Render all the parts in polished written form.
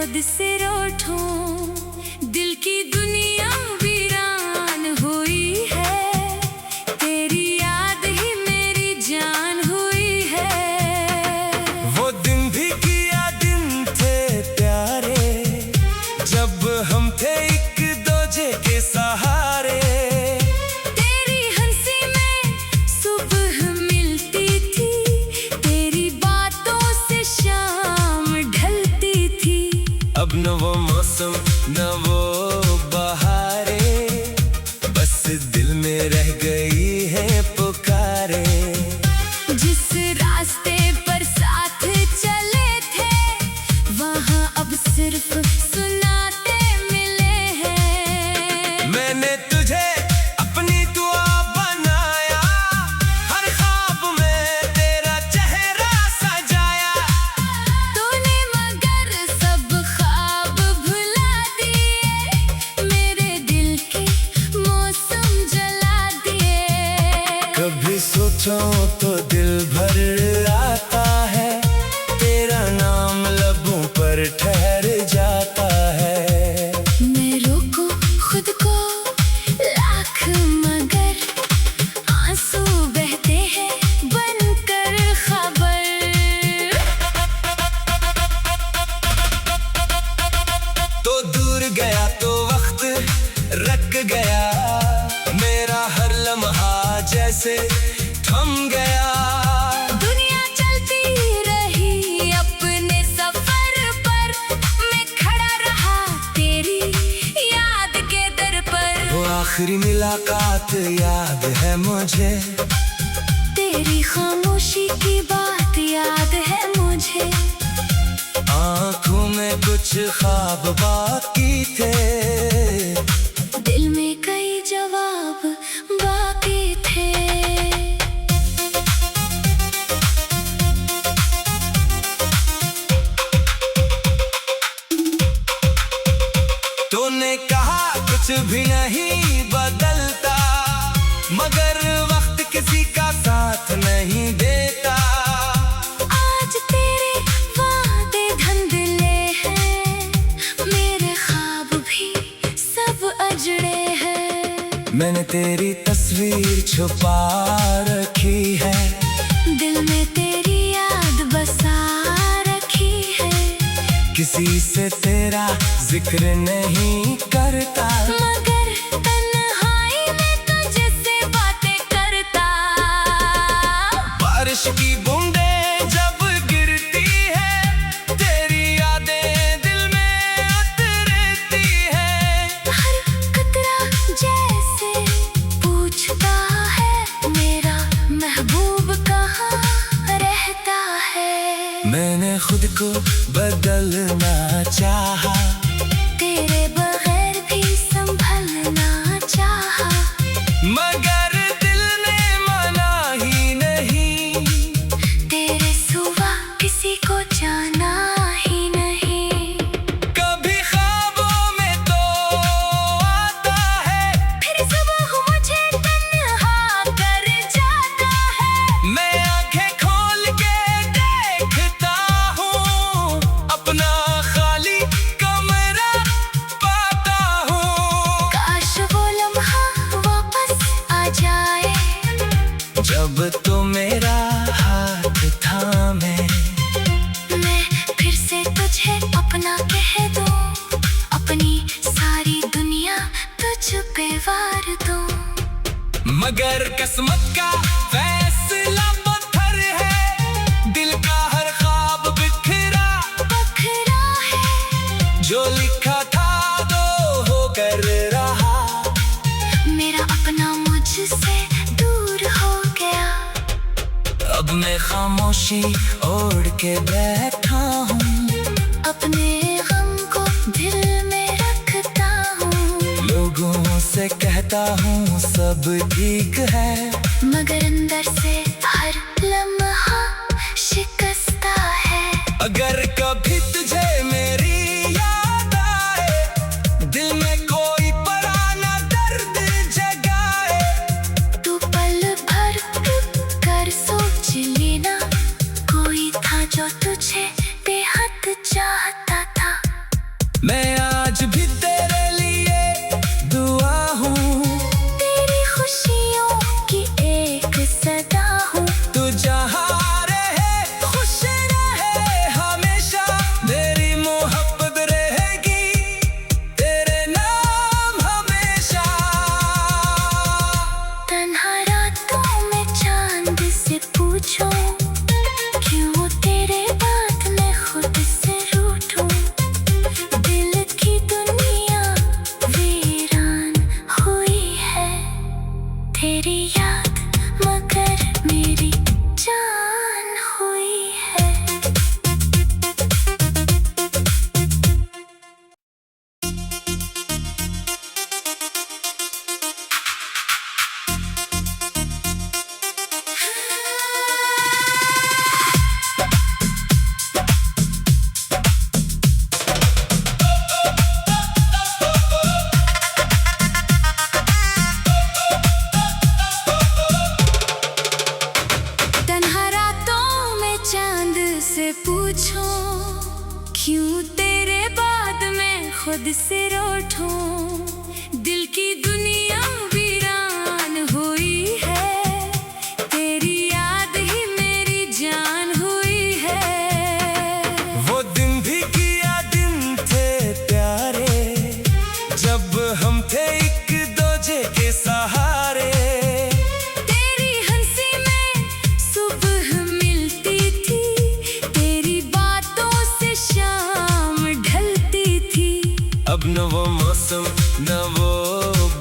खुद से रूठूं, दिल की दुनिया वीरान हुई है, तेरी याद ही मेरी जान हुई है। वो दिन भी किया दिन थे प्यारे, जब हम थे एक दूजे के सहारे। तेरी हंसी में सुबह मिलती थी, तेरी बातों से शाम ढलती थी। अब न वो मौसम न वो बहारे, बस दिल में रह गई है पुकारे। जिस रास्ते पर साथ चले थे, वहाँ अब सिर्फ सुनाते मिले हैं। मैंने तुझे अपनी दुआ बनाया, हर ख्वाब में तेरा चेहरा सजाया। तूने मगर सब ख्वाब भुला दिए, मेरे दिल के मौसम जला दिए। कभी सोचो तो दिल भर आता है, तेरा नाम लबों पर ठहर जाता है। मैं रोकूं खुद को लाख मगर आंसू बहते हैं बनकर खबर। तो दूर गया तो वक्त रक गया, मेरा हर लम्हा जैसे थम गया। दुनिया चलती रही अपने सफर पर, मैं खड़ा रहा तेरी याद के दर पर। वो आखिरी मुलाकात याद है मुझे, तेरी खामोशी की बात याद है मुझे। आँखों में कुछ ख्वाब बाकी थे, दिल में कई जवाब बाकी थे। तूने कहा कुछ भी नहीं बदलता, मगर वक्त किसी का साथ नहीं देता। आज तेरे वादे धुंधले हैं, मेरे ख्वाब भी सब अजड़े हैं। मैंने तेरी तस्वीर छुपा रखी है, दिल में तेरी याद बसा रखी है। किसी से तेरा जिक्र नहीं करता, मगर तन्हाई में तुझसे बातें करता। बारिश की बूंदें जब गिरती है, तेरी यादें दिल में उतरती है। हर कतरा जैसे पूछता है, मेरा महबूब कहाँ रहता है। मैंने खुद को बदलना चाहा, तेरे बगैर भी संभलना चाहा, मगर दिल ने माना ही नहीं। तेरे सिवा किसी को जाना ही नहीं। कभी ख्वाबों में तो आता है, फिर सुबह मुझे तन्हा कर जाता है। मैं आंखें खोल के देखता हूँ, अपना खाली कमरा पाता हूँ। काश वो लम्हा वापस आ जाए, जब तो मेरा हाथ थामे, मैं फिर से तुझे अपना कह दूं, अपनी सारी दुनिया तुझ पे वार दूं। मगर किस्मत का फैसला पत्थर है, दिल का हर ख्वाब बिखरा बखरा है, जो लिखा था दो होकर रहा। मेरा अपना मुझसे दूर हो गया। अब मैं खामोशी ओढ़ के बैठा हूँ, अपने गम को दिल में रखता हूँ। लोगों से कहता हूँ सब ठीक है, मगर अंदर से हर लम्हा शिकस्ता है। अगर कभी तुझे मेरी याद आए, दिल में कोई पुराना दर्द जगाए। तू पल भर रुक कर सोच लेना, कोई था जो तुझे बेहद चाहता था। मैं आज भी तेरे लिए दुआ हूँ, तेरी खुशियों की एक सदा हूँ। तू जहाँ रहे खुश रहे हमेशा, मेरी मोहब्बत रहेगी तेरे नाम हमेशा। तन्हा रातों में चांद से पूछो, क्यों तेरे बाद मैं खुद से रूठूं। दिल की दुनिया वीरान हुई है, तेरी याद मगर मेरी जान हुई है। तन्हा रातों में चांद से पूछो, क्यों तेरे बाद मैं खुद से रूठूं। दिल की दुनिया वीरान हुई है, तेरी याद ही मेरी जान हुई है। वो दिन भी किया दिन थे प्यारे, जब हम थे एक दूजे के सहारे। तेरी हंसी में सुबह मिलती थी, तेरी बातों से शाम ढलती थी। अब न वो मौसम न वो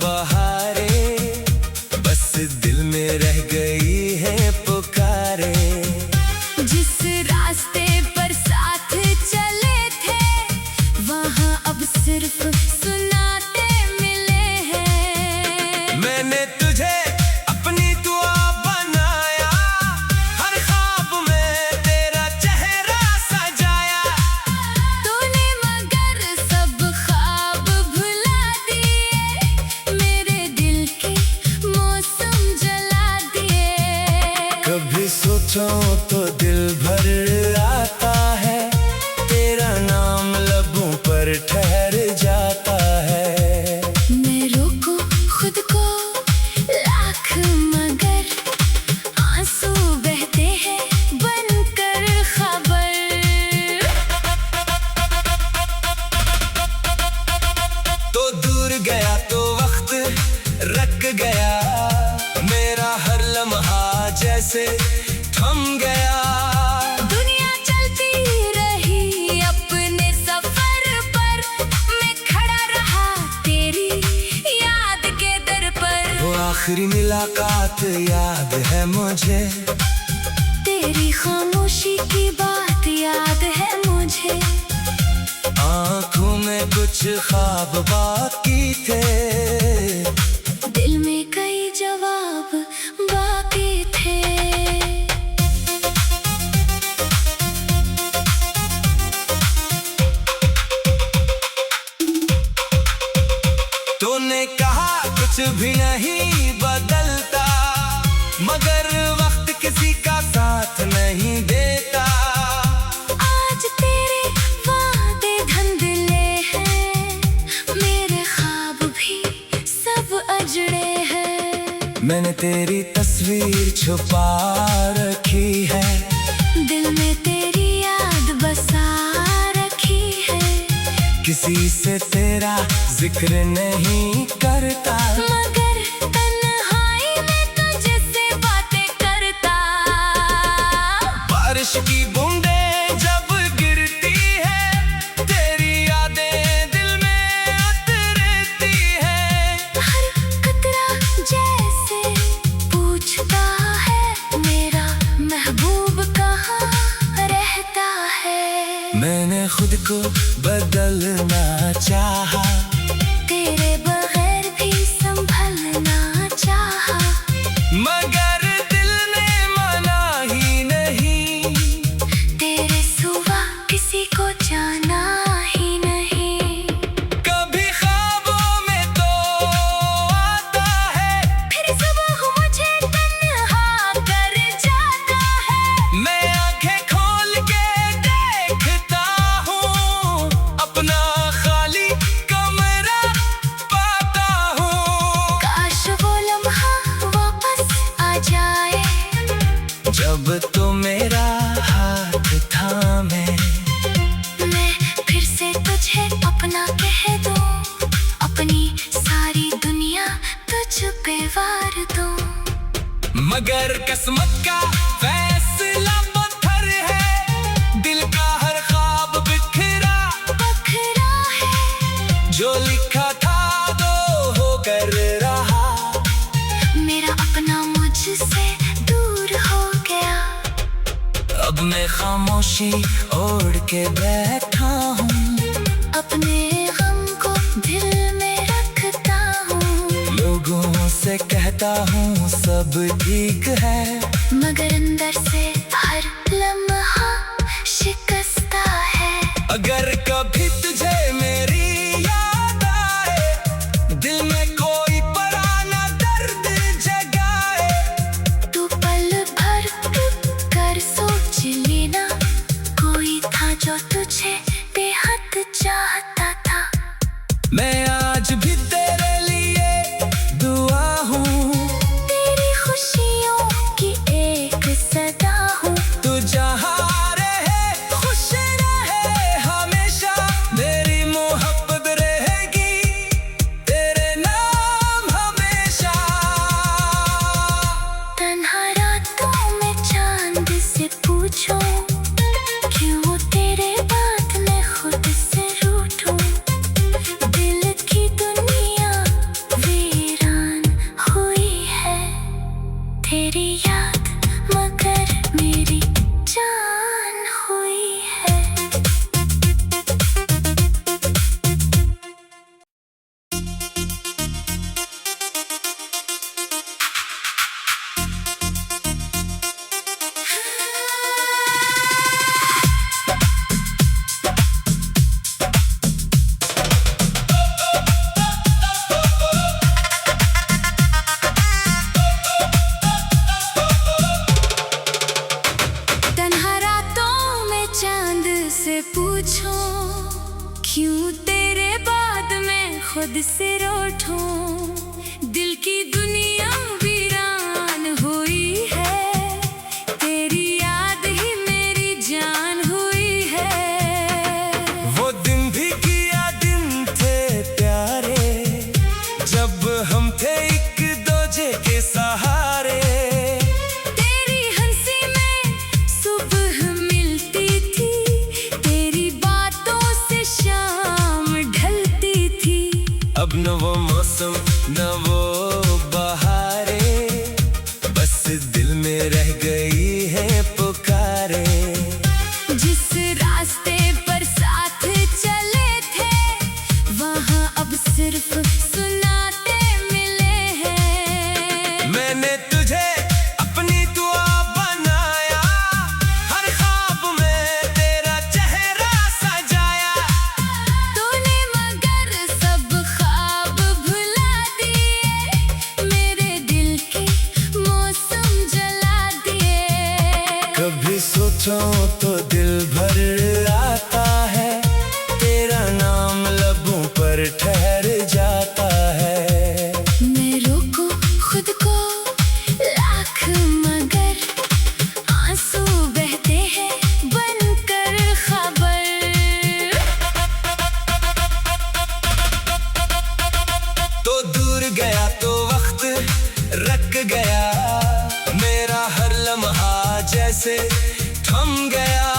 बहारे, बस दिल में रह गई है पुकारे। जिस रास्ते पर साथ चले थे, वहाँ अब सिर्फ सुनाते मिले हैं। मैंने तुझे अपनी दुआ बनाया, हर ख्वाब में तेरा चेहरा सजाया। तूने मगर सब ख्वाब भुला दिए, मेरे दिल के मौसम जला दिए। कभी सोचो तो दिल भर आता है, तेरा नाम लबों पर ठहर जाता है। मैं रोको खुद को लाख मगर आंसू बहते हैं बनकर खबर। तो दूर गया तो वक्त रक गया, मेरा हर लम्हा जैसे थम गया। दुनिया चलती रही अपने सफर पर, मैं खड़ा रहा तेरी याद के दर पर। वो आखिरी मुलाकात याद है मुझे, तेरी खामोशी की बात याद है मुझे। आँखों में कुछ ख्वाब बाकी थे, दिल में कई जवाब बाकी थे। तूने कहा कुछ भी नहीं बदलता, मगर वक्त किसी का साथ नहीं देता। आज तेरे वादे धुंधले हैं, मेरे ख्वाब भी सब अजड़े हैं। मैंने तेरी तस्वीर छुपा रखी है, दिल में तेरी याद बसा रखी है। किसी से तेरा जिक्र नहीं करता, मगर तन्हाई में तुझसे बातें करता। बारिश की बूंदें जब गिरती है, तेरी यादें दिल में उतरती है। हर कतरा जैसे पूछता है, मेरा महबूब कहाँ रहता है। मैंने खुद को बदलना चाहा, तेरे बगैर भी संभलना चाहा, मगर दिल ने माना ही नहीं। तेरे सिवा किसी को जाना ही नहीं। कभी ख्वाबों में तो आता है, फिर सुबह मुझे तन्हा कर जाता है। मैं आंखें खोल के देखता हूँ अपना ख्वाब ना कह दो, अपनी सारी दुनिया तुझ पे वार दो। मगर किस्मत का फैसला पत्थर है, दिल का हर ख्वाब बिखरा बखरा है, जो लिखा था तो होकर रहा। मेरा अपना मुझसे दूर हो गया। अब मैं खामोशी ओढ़ के बैठा हूँ, अपने गम को दिल में रखता हूँ। लोगों से कहता हूँ सब ठीक है, मगर अंदर से हर लम्हा शिकस्ता है। अगर कभी तुझे मेरी याद आए, दिल में कोई पुराना दर्द जगाए, तू पल भर रुक कर सोच लेना, कोई था जो तुझे बेहद चाहता था। मैं आज भी तेरे लिए दुआ हूँ, तेरी खुशियों की एक सदा हूँ। तू जहाँ रहे खुश रहे हमेशा, मेरी मोहब्बत रहेगी तेरे नाम हमेशा। तन्हा रातों में चांद से पूछो, क्यों तेरे बात में खुद से रूठूं। दिल की दुनिया वीरान हुई है, तेरी याद मगर मेरी जान हुई है। तन्हा रातों में चांद से पूछो, क्यों तेरे बाद में खुद से रूठूं। दिल की दुनिया वीरान हुई है, तेरी याद ही मेरी जान हुई है। वो दिन भी किया दिन थे प्यारे, जब हम थे एक दूजे के सहारे। तेरी हंसी में सुबह मिलती थी, तेरी बातों से शाम ढलती थी। अब न वो मौसम न वो बहारे, बस दिल में रह गई है पुकारे। जिस रास्ते पर साथ चले थे, वहाँ अब सिर्फ सुनाते मिले हैं। मैंने तुझे अपनी दुआ बनाया, हर ख्वाब में तेरा चेहरा सजाया। तूने मगर सब ख्वाब भुला दिए, मेरे दिल के मौसम जला दिए। कभी सोचो तो दिल भर आता है, तेरा नाम लबों पर ठहर जाता है। मैं रोकूं खुद को लाख, मगर आंसू बहते हैं बनकर खबर। तो दूर गया तो वक्त रक गया, मेरा हर लम्हा जैसे थम गया।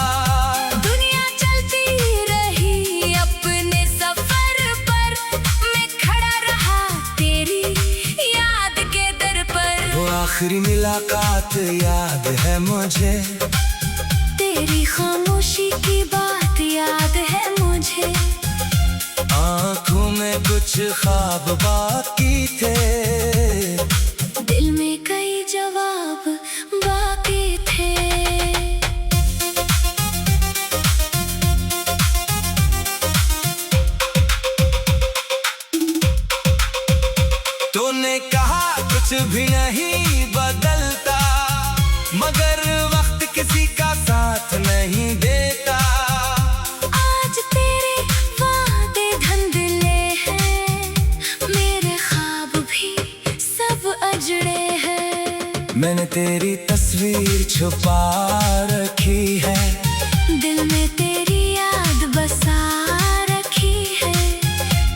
दुनिया चलती रही अपने सफर पर, मैं खड़ा रहा तेरी याद के दर पर। वो आखिरी मुलाकात याद है मुझे, तेरी खामोशी की बात याद है मुझे। आँखों में कुछ ख्वाब बाकी थे, दिल में कई जवाब बाकी थे। तूने कहा कुछ भी नहीं बदलता, मगर वक्त किसी का साथ नहीं देता। आज तेरे वादे धुंधले हैं, मेरे ख्वाब भी सब अजड़े हैं। मैंने तेरी तस्वीर छुपा रखी है, दिल में तेरी याद बसा रखी है।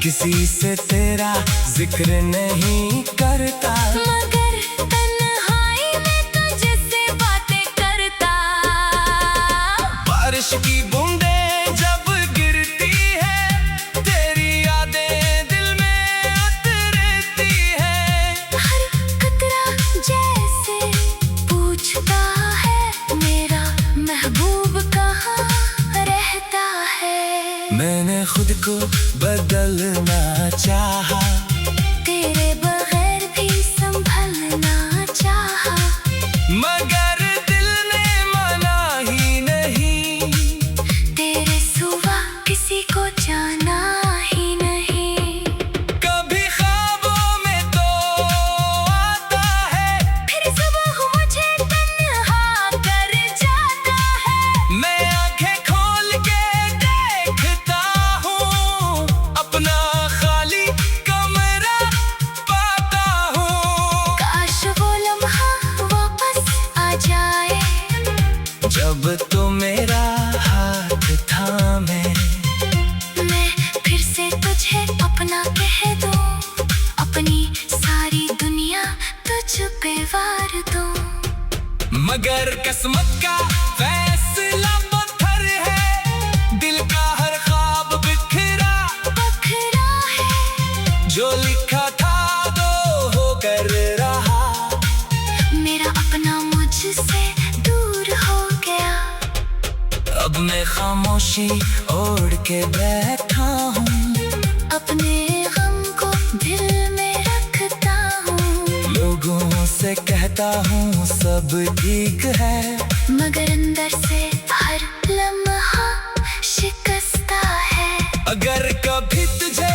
किसी से तेरा जिक्र नहीं करता, मगर तन्हाई में तुझसे बातें करता। बारिश की बूंदें जब गिरती है, तेरी यादें दिल में उतरती है। हर कतरा जैसे पूछता है, मेरा महबूब कहाँ रहता है। मैंने खुद को बदलना चाहा, तेरे बगैर भी संभलना चाहा, मगर दिल ने माना ही नहीं। तेरे सिवा किसी को जाना ही नहीं। कभी ख्वाबों में तो आता है, फिर सुबह मुझे तन्हा कर जाता है। मैं आंखें खोल के देखता हूँ, अपना खाली कमरा पाता हूँ। काश वो लम्हा वापस आ जाए, जब तो मेरा हाथ थामे, मैं फिर से तुझे अपना कह दूं, अपनी सारी दुनिया तुझ पे वार दूं। मगर किस्मत का फैसला पत्थर है, दिल का हर ख्वाब बिखरा बखरा है, जो लिखा था दो होकर रहा। मेरा अपना मुझसे दूर हो गया। अब मैं खामोशी ओढ़ के बैठा हूँ, अपने गम को दिल में रखता हूँ, लोगों से कहता हूँ सब ठीक है, मगर अंदर से हर लम्हा शिकस्ता है। अगर कभी तुझे